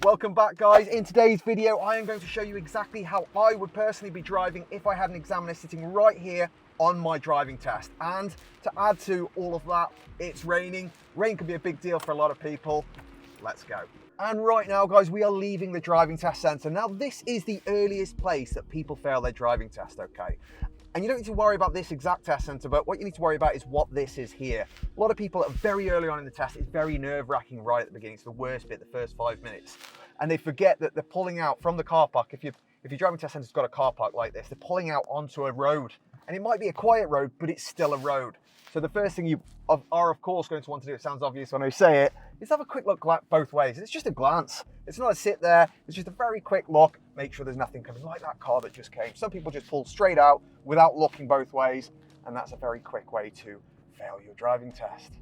Welcome back, guys. In today's video, I am going to show you exactly how I would personally be driving if I had an examiner sitting right here on my driving test. And to add to all of that, it's raining. Rain can be a big deal for a lot of people. Let's go. And right now, guys, we are leaving the driving test center. Now, this is the earliest place that people fail their driving test, okay? And you don't need to worry about this exact test center, but what you need to worry about is what this is here. A lot of people are very early on in the test. It's very nerve-wracking right at the beginning. It's the worst bit, the first 5 minutes. And they forget that they're pulling out from the car park. If your driving test center's got a car park like this, they're pulling out onto a road. And it might be a quiet road, but it's still a road. So the first thing you are, of course, going to want to do, it sounds obvious when I say it, is have a quick look both ways. It's just a glance. It's not a sit there. It's just a very quick look. Make sure there's nothing coming like that car that just came. Some people just pull straight out without looking both ways. And that's a very quick way to fail your driving test.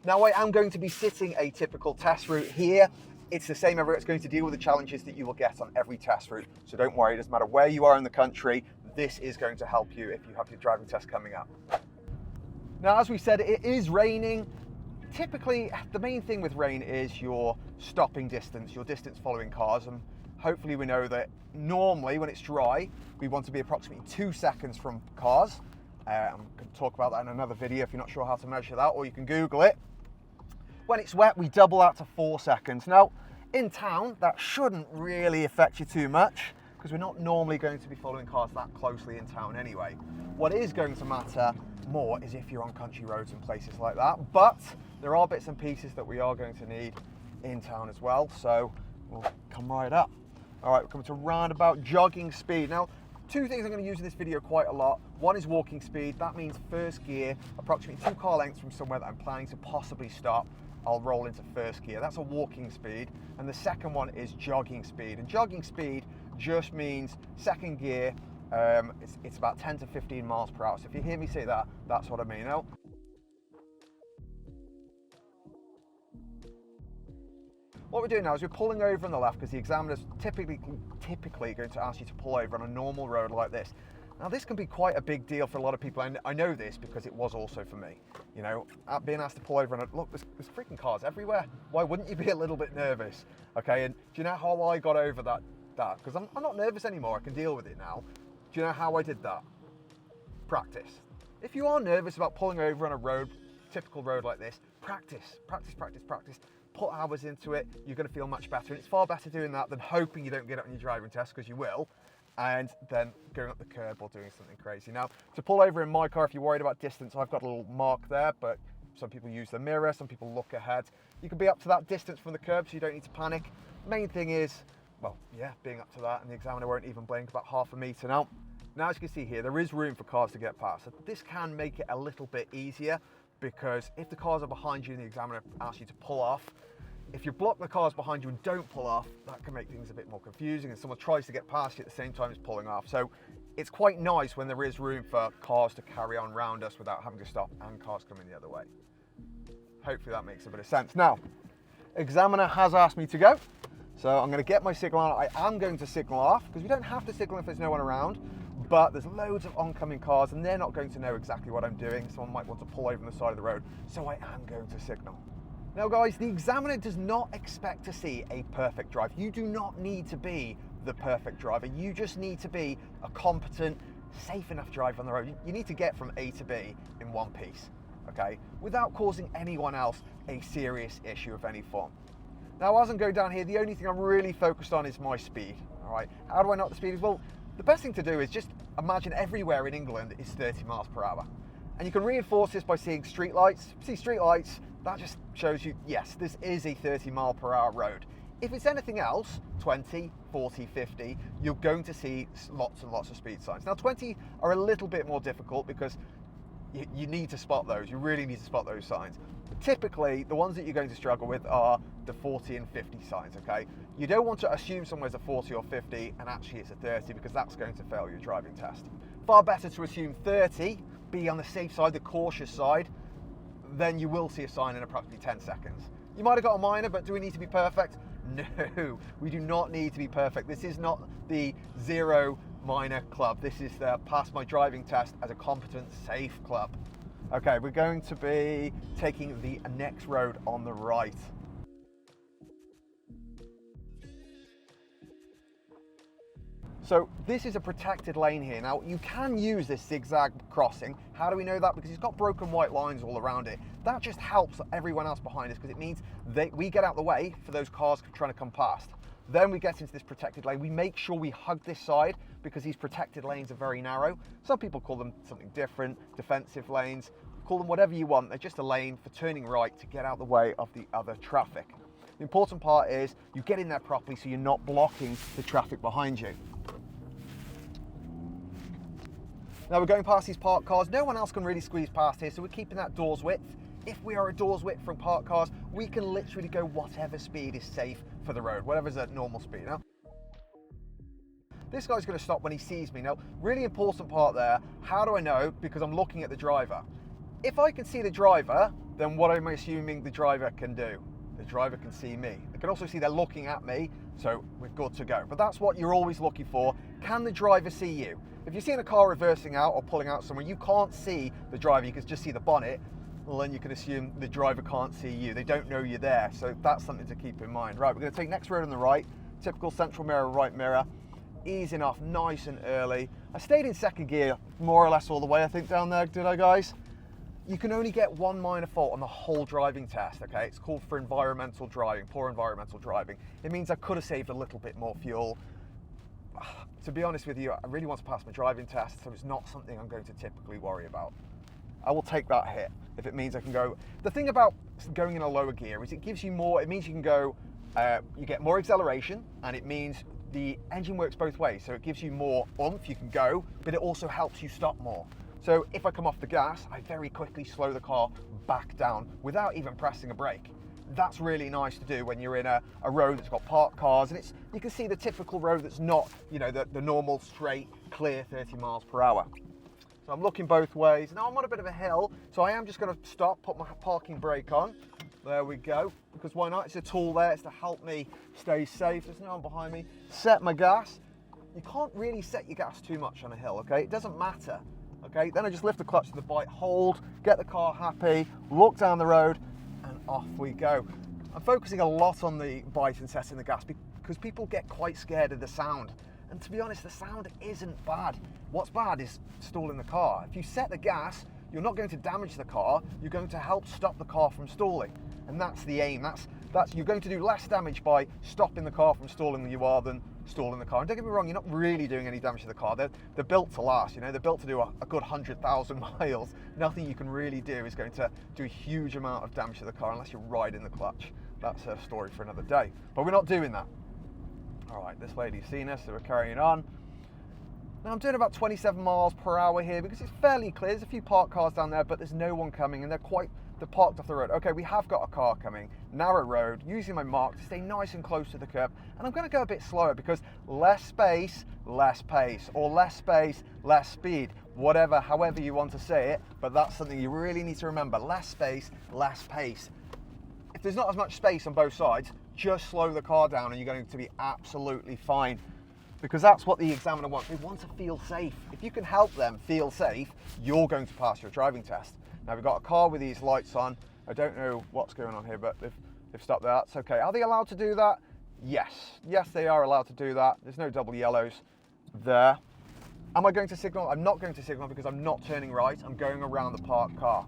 Now, I am going to be sitting a typical test route here. It's the same everywhere. It's going to deal with the challenges that you will get on every test route. So don't worry, it doesn't matter where you are in the country. This is going to help you if you have your driving test coming up. Now, as we said, it is raining. Typically, the main thing with rain is your stopping distance, your distance following cars. And hopefully we know that normally when it's dry, we want to be approximately 2 seconds from cars. I'm going to talk about that in another video if you're not sure how to measure that, or you can Google it. When it's wet, we double that to 4 seconds. Now, in town, that shouldn't really affect you too much because we're not normally going to be following cars that closely in town anyway. What is going to matter more is if you're on country roads and places like that, but there are bits and pieces that we are going to need in town as well, so we'll come right up. All right, we're coming to roundabout jogging speed. Now, two things I'm going to use in this video quite a lot. One is walking speed. That means first gear, approximately 2 car lengths from somewhere that I'm planning to possibly stop, I'll roll into first gear. That's a walking speed. And the second one is jogging speed. And jogging speed just means second gear, it's about 10 to 15 miles per hour. So if you hear me say that, that's what I mean. Now, what we're doing now is we're pulling over on the left because the examiner's typically going to ask you to pull over on a normal road like this. Now, this can be quite a big deal for a lot of people. I know this because it was also for me. You know, being asked to pull over and look, there's freaking cars everywhere. Why wouldn't you be a little bit nervous? Okay, and do you know how I got over that? Because I'm not nervous anymore. I can deal with it now. Do you know how I did that? Practice. If you are nervous about pulling over on a road, typical road like this, practice. Put hours into it. You're going to feel much better. And it's far better doing that than hoping you don't get it on your driving test, because you will, and then going up the curb or doing something crazy. Now, to pull over in my car, if you're worried about distance, I've got a little mark there, but some people use the mirror, some people look ahead. You can be up to that distance from the curb, so you don't need to panic. Main thing is, well, yeah, being up to that, and the examiner won't even blink about half a meter. Now, as you can see here, there is room for cars to get past. So this can make it a little bit easier, because if the cars are behind you and the examiner asks you to pull off, if you block the cars behind you and don't pull off, that can make things a bit more confusing, and someone tries to get past you at the same time as pulling off. So it's quite nice when there is room for cars to carry on round us without having to stop and cars coming the other way. Hopefully that makes a bit of sense. Now, examiner has asked me to go, so I'm going to get my signal on. I am going to signal off, because we don't have to signal if there's no one around, but there's loads of oncoming cars and they're not going to know exactly what I'm doing. Someone might want to pull over on the side of the road, so I am going to signal. Now, guys, the examiner does not expect to see a perfect drive. You do not need to be the perfect driver. You just need to be a competent, safe enough driver on the road. You need to get from A to B in one piece, okay, without causing anyone else a serious issue of any form. Now, as I'm going down here, the only thing I'm really focused on is my speed, all right? How do I know what the speed is? Well, the best thing to do is just imagine everywhere in England is 30 miles per hour. And you can reinforce this by seeing street lights. See street lights, that just shows you, yes, this is a 30 mile per hour road. If it's anything else, 20, 40, 50, you're going to see lots and lots of speed signs. Now, 20 are a little bit more difficult because you need to spot those. You really need to spot those signs. But typically, the ones that you're going to struggle with are the 40 and 50 signs, okay? You don't want to assume somewhere's a 40 or 50 and actually it's a 30, because that's going to fail your driving test. Far better to assume 30, be on the safe side, the cautious side, then you will see a sign in approximately 10 seconds. You might have got a minor, but do we need to be perfect? No, we do not need to be perfect. This is not the 0 minor club. This is the pass my driving test as a competent, safe club. Okay, we're going to be taking the next road on the right. So this is a protected lane here. Now you can use this zigzag crossing. How do we know that? Because it's got broken white lines all around it. That just helps everyone else behind us because it means we get out the way for those cars trying to come past. Then we get into this protected lane. We make sure we hug this side because these protected lanes are very narrow. Some people call them something different, defensive lanes. Call them whatever you want. They're just a lane for turning right to get out the way of the other traffic. The important part is you get in there properly so you're not blocking the traffic behind you. Now we're going past these parked cars. No one else can really squeeze past here, so we're keeping that door's width. If we are a door's width from parked cars, we can literally go whatever speed is safe for the road, whatever's at normal speed. Now, this guy's going to stop when he sees me. Now, really important part there, how do I know? Because I'm looking at the driver. If I can see the driver, then what am I assuming the driver can do? The driver can see me. I can also see they're looking at me, so we're good to go. But that's what you're always looking for. Can the driver see you? If you're seeing a car reversing out or pulling out somewhere, you can't see the driver, you can just see the bonnet, well then you can assume the driver can't see you. They don't know you're there, so that's something to keep in mind. Right, we're going to take next road on the right, typical central mirror, right mirror, easing off nice and early. I stayed in second gear more or less all the way, I think, down there, did I, guys? You can only get one minor fault on the whole driving test, okay? It's called for environmental driving, poor environmental driving. It means I could have saved a little bit more fuel. To be honest with you, I really want to pass my driving test, so it's not something I'm going to typically worry about. I will take that hit if it means I can go. The thing about going in a lower gear is it gives you more, it means you can go, you get more acceleration, and it means the engine works both ways. So it gives you more oomph, you can go, but it also helps you stop more. So if I come off the gas, I very quickly slow the car back down without even pressing a brake. That's really nice to do when you're in a road that's got parked cars, and you can see the typical road that's not, you know, the normal straight, clear 30 miles per hour. So I'm looking both ways. Now I'm on a bit of a hill, so I am just going to stop, put my parking brake on. There we go, because why not? It's a tool there, it's to help me stay safe. There's no one behind me. Set my gas. You can't really set your gas too much on a hill, okay? It doesn't matter, okay? Then I just lift the clutch to the bike, hold, get the car happy, look down the road, and off we go. I'm focusing a lot on the bite and setting the gas because people get quite scared of the sound. And to be honest, the sound isn't bad. What's bad is stalling the car. If you set the gas, you're not going to damage the car, you're going to help stop the car from stalling. And that's the aim. That's you're going to do less damage by stopping the car from stalling than you are than stalling the car. And don't get me wrong, you're not really doing any damage to the car. They're built to last, you know, they're built to do a good 100,000 miles. Nothing you can really do is going to do a huge amount of damage to the car unless you're riding the clutch. That's a story for another day. But we're not doing that. All right, this lady's seen us, so we're carrying on. Now I'm doing about 27 miles per hour here because it's fairly clear. There's a few parked cars down there, but there's no one coming, and they're parked off the road. Okay, we have got a car coming, narrow road, using my mark to stay nice and close to the curb, and I'm going to go a bit slower because less space, less pace, or less space, less speed, whatever, however you want to say it, but that's something you really need to remember. Less space, less pace. If there's not as much space on both sides, just slow the car down and you're going to be absolutely fine, because that's what the examiner wants. They want to feel safe. If you can help them feel safe, you're going to pass your driving test. Now we've got a car with these lights on. I don't know what's going on here, but they've stopped there. That's okay. Are they allowed to do that? Yes. Yes, they are allowed to do that. There's no double yellows there. Am I going to signal? I'm not going to signal because I'm not turning right. I'm going around the parked car.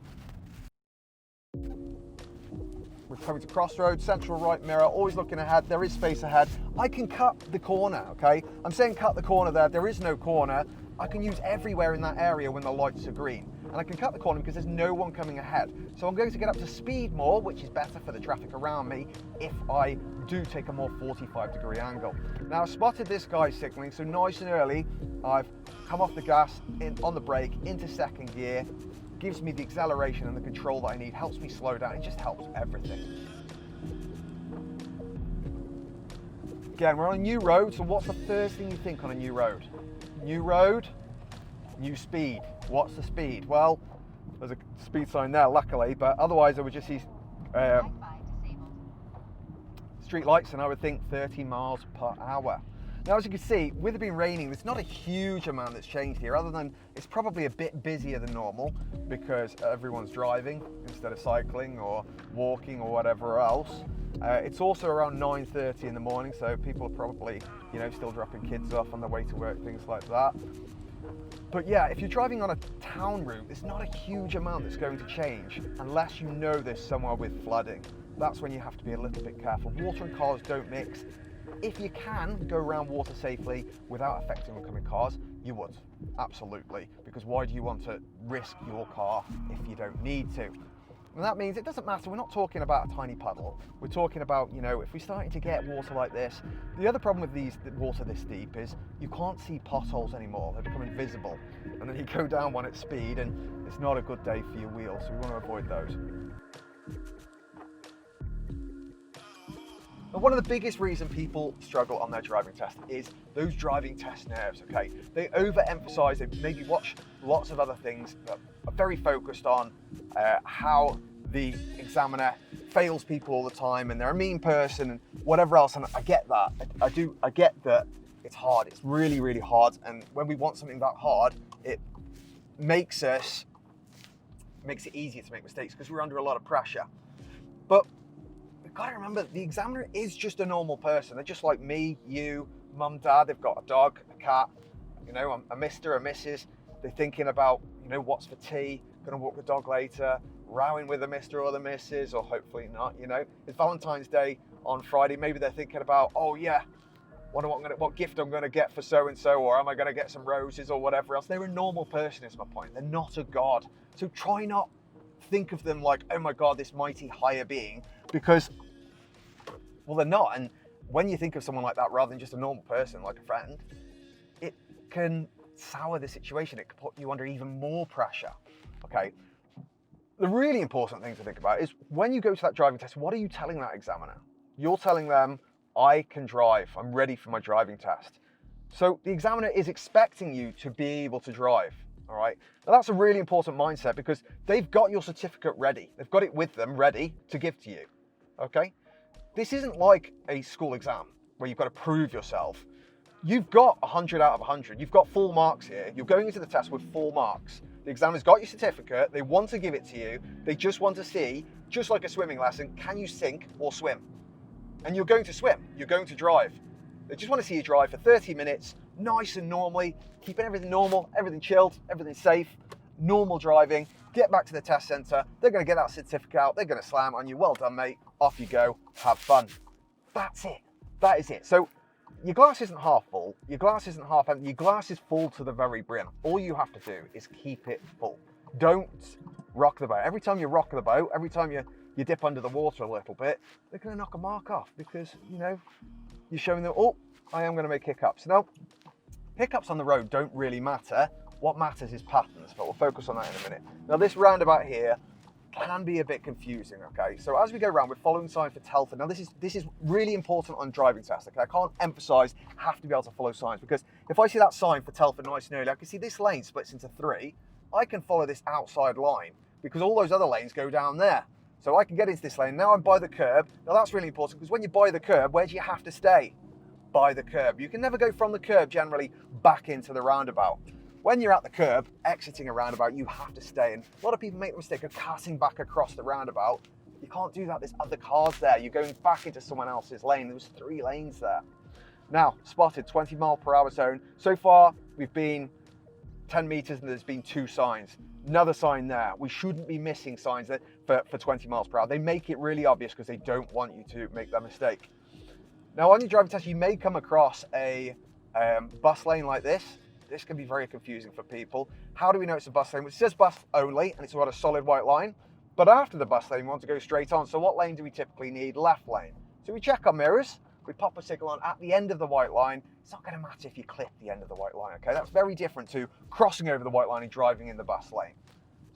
We're coming to crossroads, central right mirror, always looking ahead. There is space ahead. I can cut the corner, okay? I'm saying cut the corner there. There is no corner. I can use everywhere in that area when the lights are green. And I can cut the corner because there's no one coming ahead. So I'm going to get up to speed more, which is better for the traffic around me if I do take a more 45-degree angle. Now I've spotted this guy signaling, so nice and early, I've come off the gas, on the brake, into second gear, gives me the acceleration and the control that I need, helps me slow down, it just helps everything. Again, we're on a new road, so what's the first thing you think on a new road? New road, new speed. What's the speed? Well, there's a speed sign there, luckily, but otherwise I would just see street lights and I would think 30 miles per hour. Now, as you can see, with it being raining, there's not a huge amount that's changed here, other than it's probably a bit busier than normal because everyone's driving instead of cycling or walking or whatever else. It's also around 9:30 in the morning, so people are probably, you know, still dropping kids off on their way to work, things like that. But yeah, if you're driving on a town route, there's not a huge amount that's going to change unless you know there's somewhere with flooding. That's when you have to be a little bit careful. Water and cars don't mix. If you can go around water safely without affecting oncoming cars, you would, absolutely. Because why do you want to risk your car if you don't need to? And that means it doesn't matter, we're not talking about a tiny puddle. We're talking about, you know, if we're starting to get water like this. The other problem with these water this deep is you can't see potholes anymore. They become invisible. And then you go down one at speed and it's not a good day for your wheels, so we want to avoid those. And one of the biggest reasons people struggle on their driving test is those driving test nerves, okay? They overemphasize, they maybe watch lots of other things that are very focused on how the examiner fails people all the time and they're a mean person and whatever else, and I get that. I get that it's hard, it's really, really hard, and when we want something that hard, it makes it easier to make mistakes because we're under a lot of pressure. But got to remember, the examiner is just a normal person. They're just like me, you, mum, dad. They've got a dog, a cat, you know, a mister, a missus. They're thinking about, you know, what's for tea, gonna walk the dog later, rowing with the mister or the missus, or hopefully not, you know. It's Valentine's Day on Friday. Maybe they're thinking about, oh yeah, what gift I'm gonna get for so-and-so, or am I gonna get some roses or whatever else. They're a normal person is my point. They're not a god. So try not think of them like, oh my God, this mighty higher being, because, well, they're not. And when you think of someone like that rather than just a normal person, like a friend, it can sour the situation. It can put you under even more pressure, okay? The really important thing to think about is when you go to that driving test, what are you telling that examiner? You're telling them, I can drive, I'm ready for my driving test. So the examiner is expecting you to be able to drive. All right, now that's a really important mindset because they've got your certificate ready. They've got it with them ready to give to you, okay? This isn't like a school exam where you've got to prove yourself. You've got 100 out of 100. You've got full marks here. You're going into the test with full marks. The examiner's got your certificate. They want to give it to you. They just want to see, just like a swimming lesson, can you sink or swim? And you're going to swim. You're going to drive. They just want to see you drive for 30 minutes, nice and normally, keeping everything normal, everything chilled, everything safe, normal driving. Get back to the test centre. They're going to get that certificate out. They're going to slam on you. Well done, mate. Off you go. Have fun. That's it. That is it. So your glass isn't half full. Your glass isn't half empty. Your glass is full to the very brim. All you have to do is keep it full. Don't rock the boat. Every time you rock the boat, every time you dip under the water a little bit, they're going to knock a mark off because, you know, you're showing them, oh, I am going to make hiccups. Now, hiccups on the road don't really matter. What matters is patterns, but we'll focus on that in a minute. Now, this roundabout here can be a bit confusing, okay? So as we go around, we're following signs for Telford. Now, this is really important on driving tests, okay? I can't emphasize, have to be able to follow signs, because if I see that sign for Telford nice and early, I can see this lane splits into 3. I can follow this outside line because all those other lanes go down there. So I can get into this lane. Now I'm by the curb. Now that's really important because when you're by the curb, where do you have to stay? By the curb. You can never go from the curb generally back into the roundabout. When you're at the curb, exiting a roundabout, you have to stay. And a lot of people make the mistake of cutting back across the roundabout. You can't do that. There's other cars there. You're going back into someone else's lane. There was 3 lanes there. Now, spotted 20-mile-per-hour zone. So far, we've been 10 meters and there's been 2 signs. Another sign there. We shouldn't be missing signs for 20 miles per hour. They make it really obvious because they don't want you to make that mistake. Now, on your driving test, you may come across a bus lane like this. This can be very confusing for people. How do we know it's a bus lane? Well, it says bus only, and it's got a solid white line. But after the bus lane, we want to go straight on. So what lane do we typically need? Left lane. So we check our mirrors. We pop a signal on at the end of the white line. It's not going to matter if you clip the end of the white line, okay? That's very different to crossing over the white line and driving in the bus lane.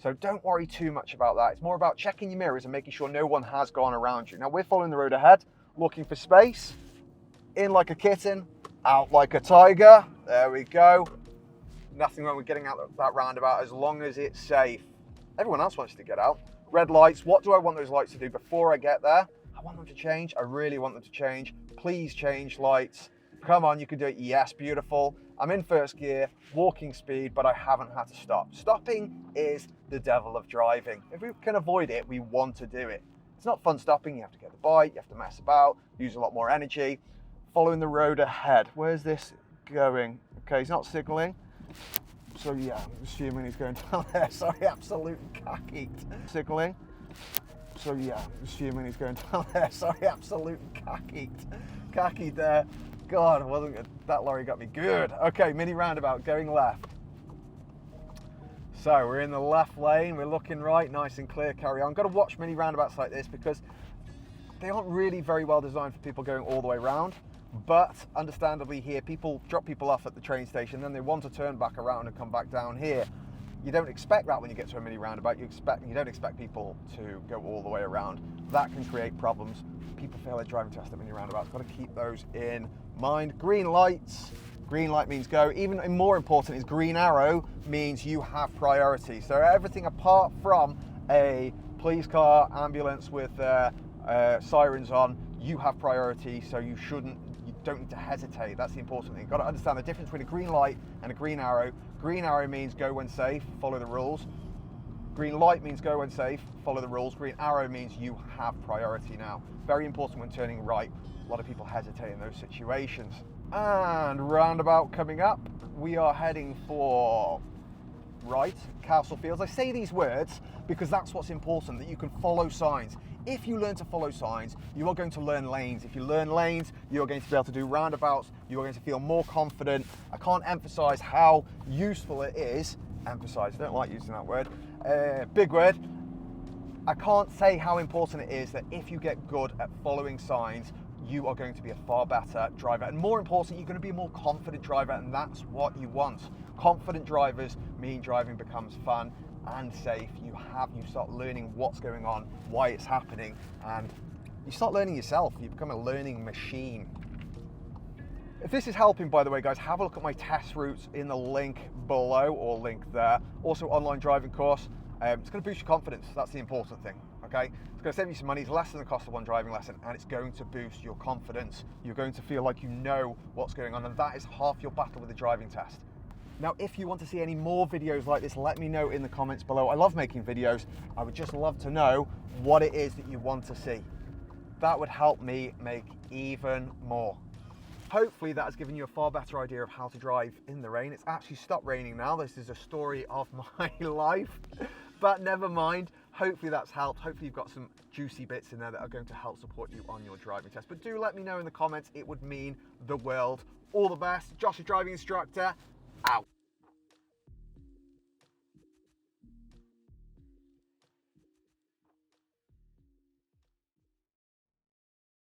So don't worry too much about that. It's more about checking your mirrors and making sure no one has gone around you. Now, we're following the road ahead, looking for space. In like a kitten, out like a tiger. There we go. Nothing wrong with getting out that roundabout as long as it's safe. Everyone else wants to get out. Red lights. What do I want those lights to do before I get there? I want them to change. I really want them to change. Please change lights. Come on, you can do it. Yes, beautiful. I'm in first gear, walking speed, but I haven't had to stop. Stopping is the devil of driving. If we can avoid it, we want to do it. It's not fun stopping. You have to get the bike, you have to mess about, use a lot more energy. Following the road ahead. Where's this going? Okay, he's not signalling. So yeah, I'm assuming he's going down there. Sorry, absolute khaki. Signalling. So yeah, I'm assuming he's going down there. Sorry, absolute khaki. Khaki there. God, wasn't good. That lorry got me good. Okay, mini roundabout going left. So we're in the left lane, we're looking right, nice and clear, carry on. Got to watch mini roundabouts like this because they aren't really very well designed for people going all the way around. But understandably here, people drop people off at the train station, then they want to turn back around and come back down here. You don't expect that when you get to a mini roundabout. You don't expect people to go all the way around. That can create problems. People fail their driving test at mini roundabouts. Got to keep those in mind. Green lights. Green light means go. Even more important is green arrow means you have priority. So everything apart from a police car, ambulance with sirens on, you have priority. So you don't need to hesitate. That's the important thing. You've got to understand the difference between a green light and a green arrow. Green arrow means go when safe, follow the rules. Green light means go when safe, follow the rules. Green arrow means you have priority now. Very important when turning right. A lot of people hesitate in those situations. And roundabout coming up. We are heading for right, Castle Fields. I say these words because that's what's important, that you can follow signs. If you learn to follow signs, you are going to learn lanes. If you learn lanes, you are going to be able to do roundabouts. You are going to feel more confident. I can't emphasize how useful it is. Emphasize, I don't like using that word. Big word. I can't say how important it is that if you get good at following signs, you are going to be a far better driver. And more important, you're going to be a more confident driver, and that's what you want. Confident drivers mean driving becomes fun and safe. You start learning what's going on, why it's happening, and you start learning yourself. You become a learning machine. If this is helping, by the way, guys, have a look at my test routes in the link below or link there. Also, online driving course. It's going to boost your confidence. That's the important thing. Okay, it's going to save you some money. It's less than the cost of one driving lesson, and it's going to boost your confidence. You're going to feel like you know what's going on, and that is half your battle with the driving test. Now, if you want to see any more videos like this, let me know in the comments below. I love making videos. I would just love to know what it is that you want to see. That would help me make even more. Hopefully that has given you a far better idea of how to drive in the rain. It's actually stopped raining now. This is a story of my life, but never mind. Hopefully that's helped. Hopefully you've got some juicy bits in there that are going to help support you on your driving test. But do let me know in the comments. It would mean the world. All the best. Josh, your driving instructor, out.